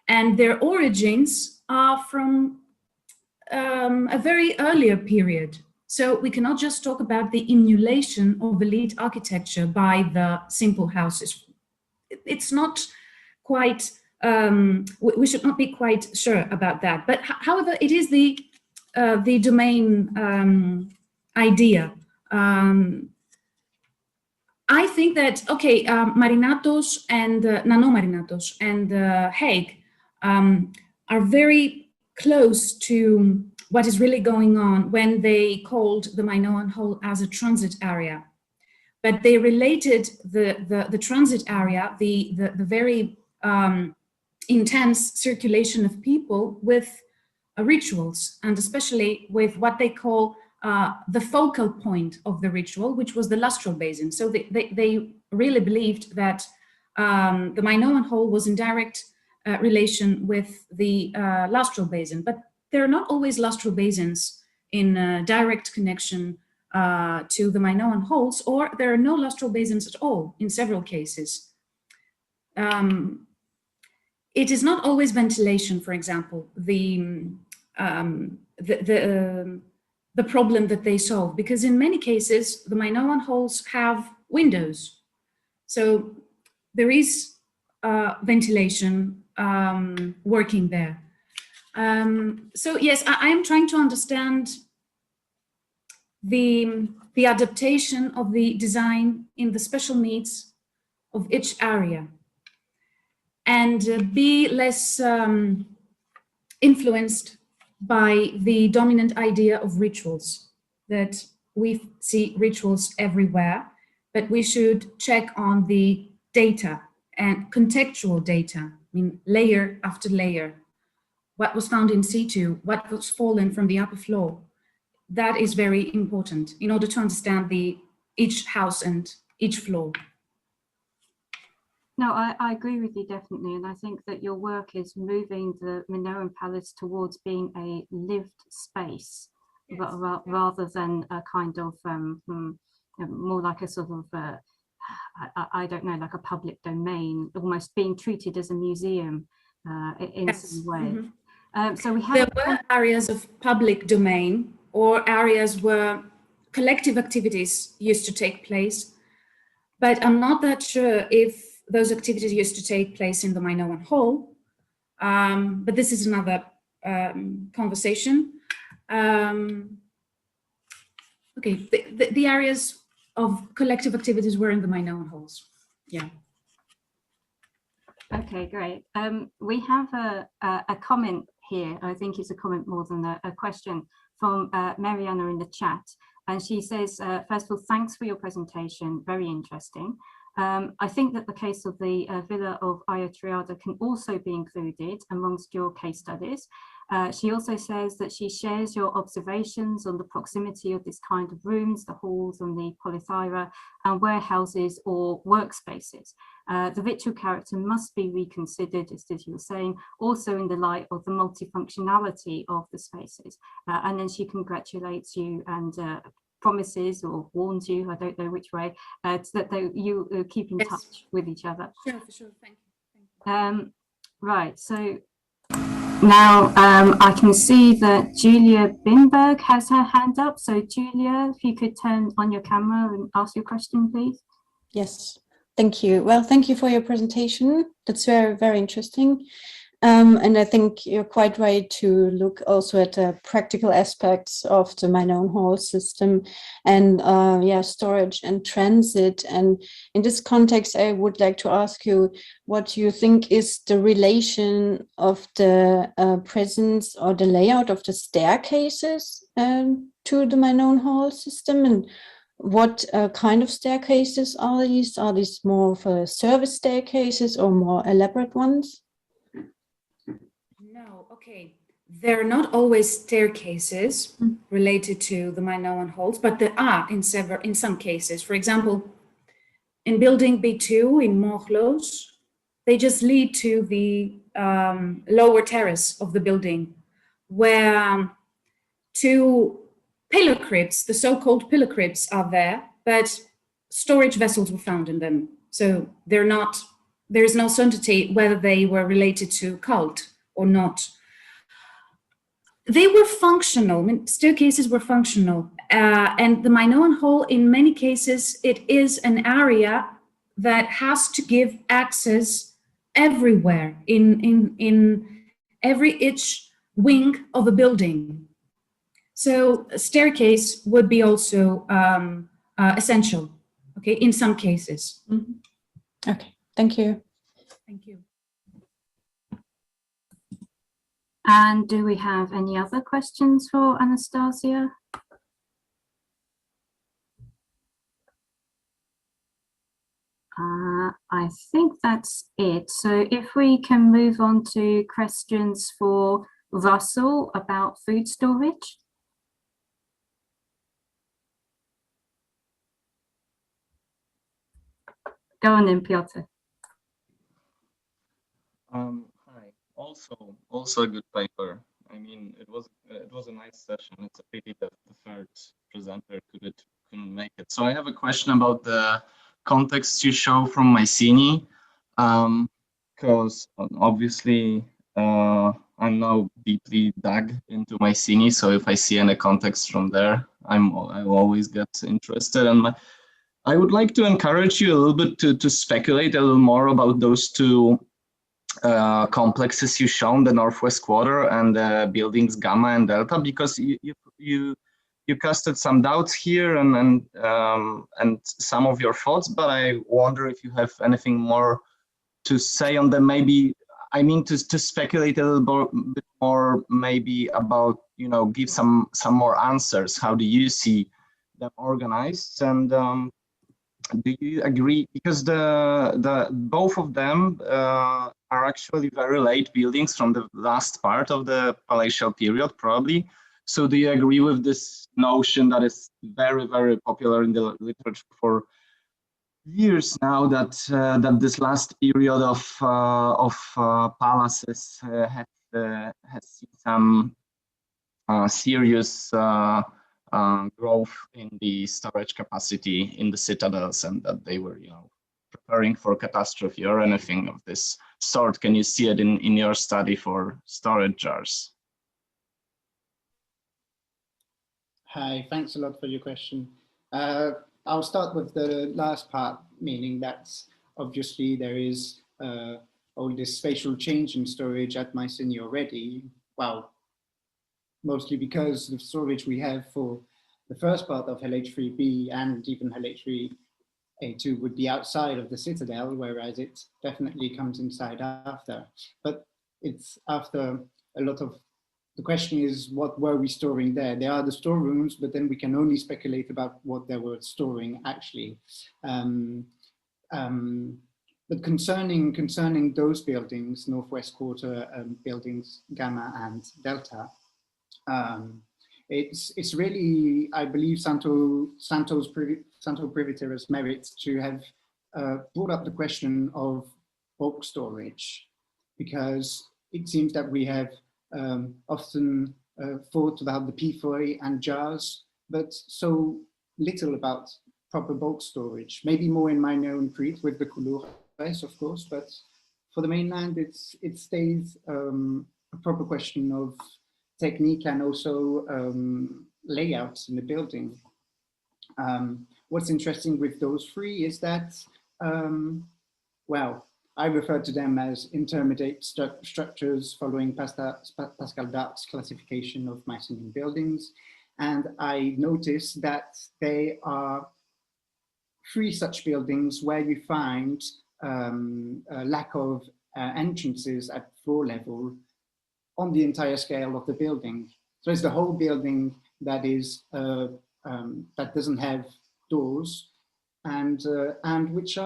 And their origins are from a very earlier period. So we cannot just talk about the emulation of elite architecture by the simple houses. It's not quite, we should not be quite sure about that. But however, it is the domain idea. I think that, okay, Marinatos and Nanomarinatos and Hague are very close to what is really going on when they called the Minoan Hall as a transit area. But they related the transit area, the very intense circulation of people with rituals, and especially with what they call the focal point of the ritual, which was the lustral basin. So they really believed that the Minoan Hall was in direct relation with the lustral basin, but there are not always lustral basins in direct connection to the Minoan halls, or there are no lustral basins at all in several cases. It is not always ventilation, for example, the problem that they solve, because in many cases the Minoan halls have windows, so there is ventilation working there. So yes, I am trying to understand the adaptation of the design in the special needs of each area, and be less influenced by the dominant idea of rituals, that we see rituals everywhere, but we should check on the data and contextual data, I mean, layer after layer. What was found in situ, what was fallen from the upper floor. That is very important in order to understand each house and each floor. No, I agree with you definitely, and I think that your work is moving the Minoan Palace towards being a lived space, yes, rather than a kind of more like a sort of I don't know, like a public domain, almost being treated as a museum in yes, some way. Mm-hmm. So we have there were areas of public domain or areas where collective activities used to take place, but I'm not that sure if those activities used to take place in the Minoan Hall, but this is another conversation. Okay, the areas of collective activities were in the Minoan halls. Yeah. Okay, great. We have a comment here. I think it's a comment more than a question from Mariana in the chat. And she says, first of all, thanks for your presentation, very interesting. I think that the case of the Villa of Ayatriada can also be included amongst your case studies. She also says that she shares your observations on the proximity of this kind of rooms, the halls and the polythyra, and warehouses or workspaces. The ritual character must be reconsidered, as you were saying, also in the light of the multifunctionality of the spaces. And then she congratulates you and promises or warns you, I don't know which way, that you keep in yes, touch with each other. Sure, for sure, thank you. Right, so now I can see that Julia Binberg has her hand up. So Julia, if you could turn on your camera and ask your question, please. Yes, thank you. Well, thank you for your presentation. That's very, very interesting. And I think you're quite right to look also at the practical aspects of the Minoan hall system and yeah, storage and transit. And in this context, I would like to ask you what you think is the relation of the presence or the layout of the staircases to the Minoan hall system, and what kind of staircases are these? Are these more for service staircases or more elaborate ones? No, okay. They're not always staircases related to the Minoan halls, but there are in some cases. For example, in building B2 in Montclos, they just lead to the lower terrace of the building, where two pillar crypts, the so-called pillar crypts, are there, but storage vessels were found in them. So there is no certainty whether they were related to cult or not. They were functional, I mean, staircases were functional. And the Minoan hall, in many cases, it is an area that has to give access everywhere in every each wing of a building. So a staircase would be also essential, okay, in some cases. Mm-hmm. Okay, thank you. Thank you. And do we have any other questions for Anastasia? I think that's it. So if we can move on to questions for Russell about food storage. Go on then, Piotr. Hi. Also a good paper. I mean, it was a nice session. It's a pity that the third presenter couldn't make it. So I have a question about the context you show from Mycenaean, because obviously I'm now deeply dug into Mycenaean. So if I see any context from there, I always get interested. And I would like to encourage you a little bit to speculate a little more about those two complexes you shown, the Northwest Quarter and the buildings Gamma and Delta, because you casted some doubts here and some of your thoughts, but I wonder if you have anything more to say on them. Maybe, I mean, to speculate a little bit more, maybe about, you know, give some more answers. How do you see them organized? And do you agree? Because the both of them are actually very late buildings from the last part of the palatial period, probably. So do you agree with this notion that is very, very popular in the literature for years now, that that this last period of palaces has seen some serious growth in the storage capacity in the citadels, and that they were, you know, preparing for catastrophe or anything of this sort? Can you see it in your study for storage jars? Hi, thanks a lot for your question. I'll start with the last part, meaning that obviously there is all this spatial change in storage at Mycenaean already. Well, mostly because the storage we have for the first part of LH3B and even LH3A2 would be outside of the citadel, whereas it definitely comes inside after. But it's after a lot of, the question is, what were we storing there? There are the storerooms, but then we can only speculate about what they were storing actually. But concerning those buildings, Northwest Quarter buildings, Gamma and Delta, it's really, I believe, Santo's Priviteros merits to have brought up the question of bulk storage, because it seems that we have often thought about the PFOI and jars, but so little about proper bulk storage. Maybe more in Minoan Crete with the couloirs, of course, but for the mainland, it stays a proper question of technique and also layouts in the building. What's interesting with those three is that, well, I refer to them as intermediate structures following Pascal Darc's classification of Mycenaean buildings. And I noticed that they are 3 such buildings where you find a lack of entrances at floor level on the entire scale of the building. So it's the whole building that is that doesn't have doors, and which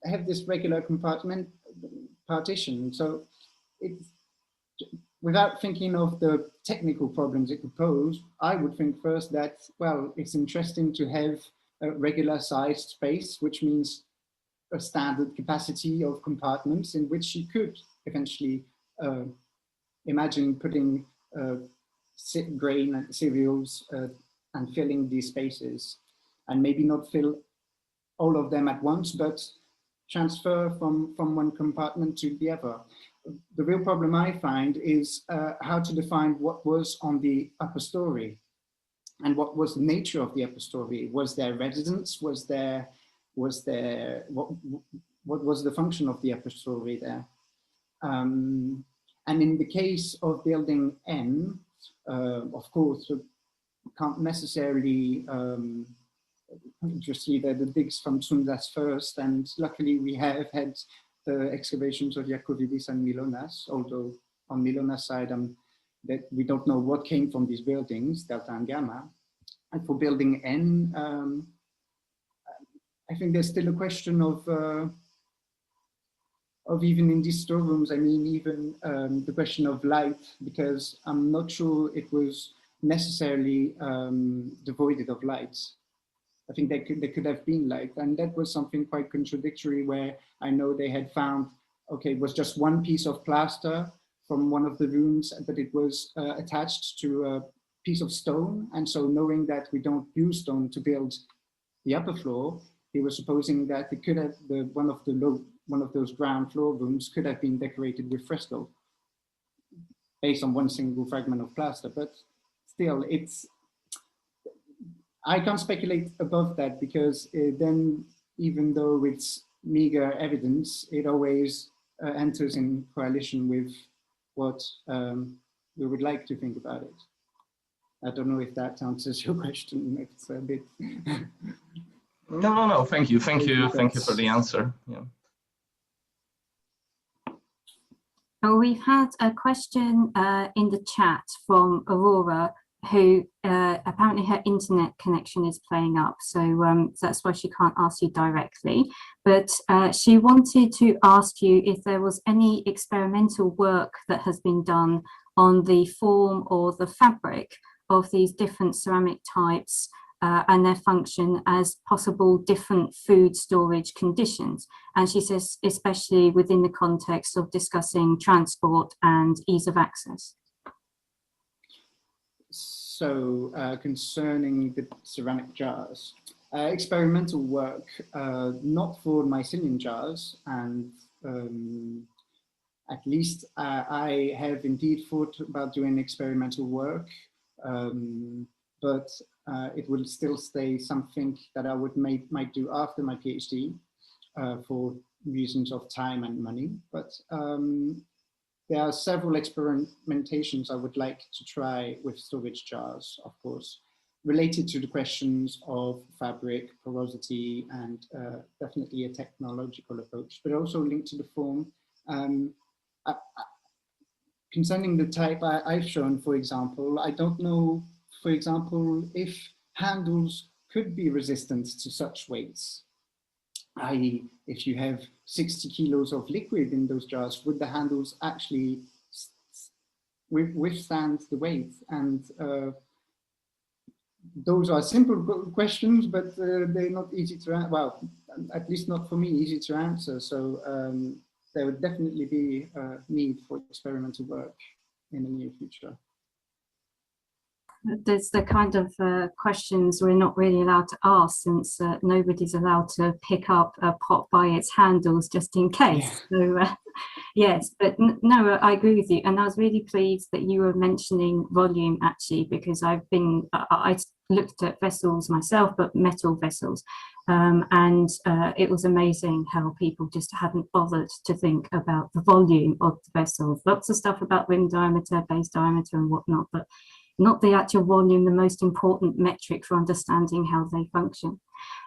have this regular compartment partition. So it's, without thinking of the technical problems it could pose, I would think first that, well, it's interesting to have a regular sized space, which means a standard capacity of compartments in which you could eventually imagine putting grain and cereals and filling these spaces, and maybe not fill all of them at once, but transfer from one compartment to the other. The real problem I find is how to define what was on the upper story and what was the nature of the upper story. Was there residence? What was the function of the upper story there? And in the case of building N, of course, you can't necessarily just see the digs from Tsundas first, and luckily we have had the excavations of Iacovidis and Milonas, although on Milonas side that we don't know what came from these buildings, Delta and Gamma. And for building N, I think there's still a question of even in these storerooms, I mean, even the question of light, because I'm not sure it was necessarily devoid of light. I think there could have been light, and that was something quite contradictory, where I know they had found, okay, it was just one piece of plaster from one of the rooms, but it was attached to a piece of stone. And so knowing that we don't use stone to build the upper floor, he was supposing that it could have one of those ground floor rooms could have been decorated with fresco based on one single fragment of plaster. But still, I can't speculate above that, because then, even though it's meager evidence, it always enters in coalition with what we would like to think about it. I don't know if that answers your question. It's a bit. No. Thank you for the answer. Yeah. We've had a question in the chat from Aurora, who apparently her internet connection is playing up, so that's why she can't ask you directly. But she wanted to ask you if there was any experimental work that has been done on the form or the fabric of these different ceramic types and their function as possible different food storage conditions. And she says, especially within the context of discussing transport and ease of access. So concerning the ceramic jars, experimental work, not for Mycenaean jars, and at least I have indeed thought about doing experimental work, but it will still stay something that I might do after my PhD for reasons of time and money. But there are several experimentations I would like to try with storage jars, of course, related to the questions of fabric, porosity, and definitely a technological approach, but also linked to the form. Concerning the type I've shown, for example, I don't know, for example, if handles could be resistant to such weights. I.e., if you have 60 kilos of liquid in those jars, would the handles actually withstand the weight? And those are simple questions, but they're not easy to answer. Well, at least not for me, easy to answer. So there would definitely be a need for experimental work in the near future. There's the kind of questions we're not really allowed to ask, since nobody's allowed to pick up a pot by its handles just in case. Yeah. So yes, but no, I agree with you. And I was really pleased that you were mentioning volume, actually, because I looked at vessels myself, but metal vessels. It was amazing how people just hadn't bothered to think about the volume of the vessels. Lots of stuff about rim diameter, base diameter and whatnot, but not the actual volume, the most important metric for understanding how they function.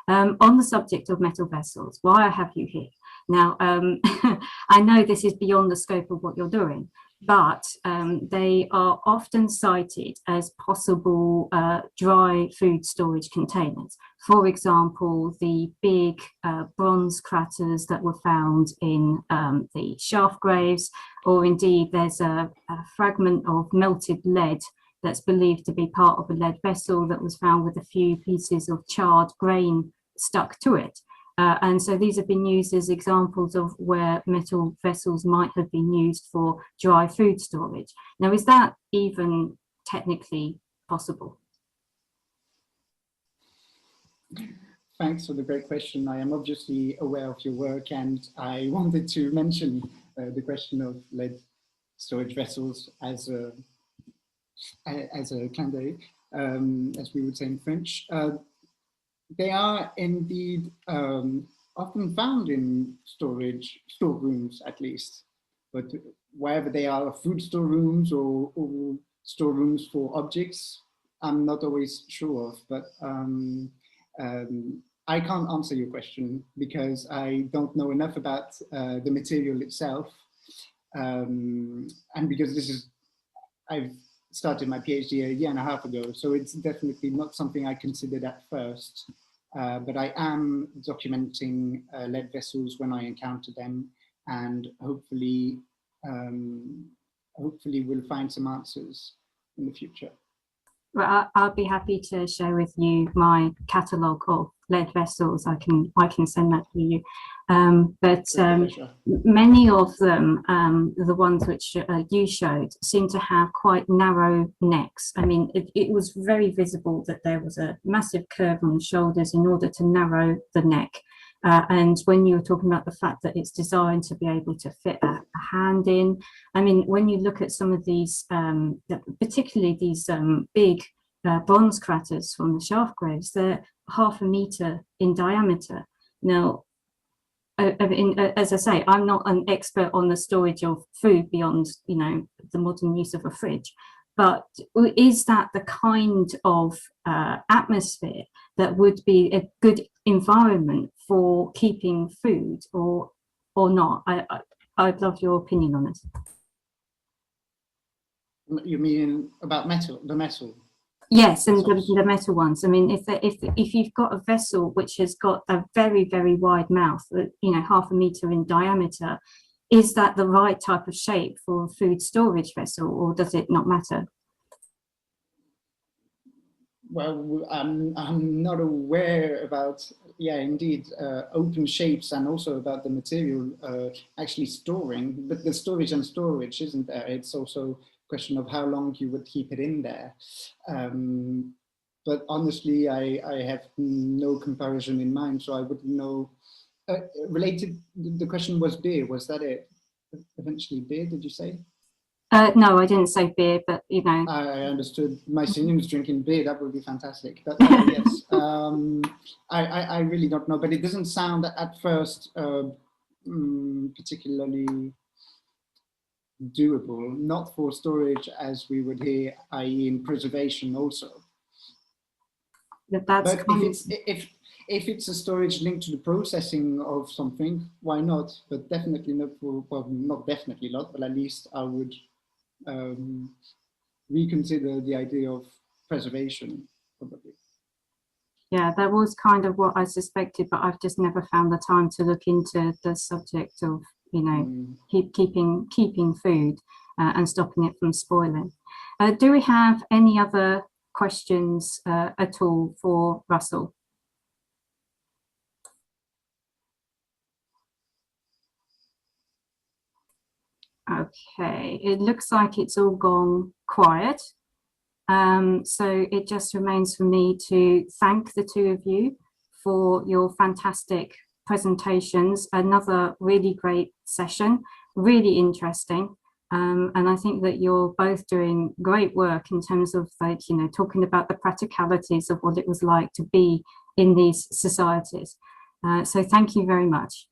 On the subject of metal vessels, why I have you here. Now, I know this is beyond the scope of what you're doing, but they are often cited as possible dry food storage containers. For example, the big bronze craters that were found in the shaft graves, or indeed there's a fragment of melted lead that's believed to be part of a lead vessel that was found with a few pieces of charred grain stuck to it. And so these have been used as examples of where metal vessels might have been used for dry food storage. Now, is that even technically possible? Thanks for the great question. I am obviously aware of your work, and I wanted to mention the question of lead storage vessels as a clin d'œil, as we would say in French. They are indeed often found in storerooms at least, but wherever they are, food storerooms or storerooms for objects, I'm not always sure of, but I can't answer your question because I don't know enough about the material itself, and because I've started my PhD a year and a half ago, so it's definitely not something I considered at first. But I am documenting lead vessels when I encounter them, and hopefully we'll find some answers in the future. Well, I'll be happy to share with you my catalogue of lead vessels. I can send that to you. Many of them, the ones which you showed, seem to have quite narrow necks. I mean, it was very visible that there was a massive curve on the shoulders in order to narrow the neck. And when you were talking about the fact that it's designed to be able to fit a hand in, I mean, when you look at some of these, particularly these big bronze craters from the shaft graves, they're 0.5 meter in diameter. Now, as I say, I'm not an expert on the storage of food beyond, you know, the modern use of a fridge. But is that the kind of atmosphere that would be a good environment for keeping food, or not? I'd love your opinion on it. You mean about the metal? Yes, and the metal ones. I mean, if you've got a vessel which has got a very, very wide mouth, you know, 0.5 meter in diameter, is that the right type of shape for a food storage vessel, or does it not matter? Well, I'm not aware about, indeed, open shapes, and also about the material actually storing, but the storage and storage isn't there. It's also a question of how long you would keep it in there. But honestly, I have no comparison in mind, so I wouldn't know. The question was beer, was that it? Eventually beer, did you say? No, I didn't say beer, but you know. I understood Mycenaeans drinking beer. That would be fantastic. But yes, I really don't know. But it doesn't sound at first particularly doable. Not for storage, as we would hear, i.e., in preservation also. But if it's a storage linked to the processing of something, why not? But definitely not for, well, not definitely not, but at least I would reconsider the idea of preservation, probably. Yeah, that was kind of what I suspected, but I've just never found the time to look into the subject of, you know, keeping food and stopping it from spoiling. Do we have any other questions at all for Russell? Okay, it looks like it's all gone quiet. So it just remains for me to thank the two of you for your fantastic presentations. Another really great session, really interesting. And I think that you're both doing great work in terms of, like, you know, talking about the practicalities of what it was like to be in these societies. So thank you very much.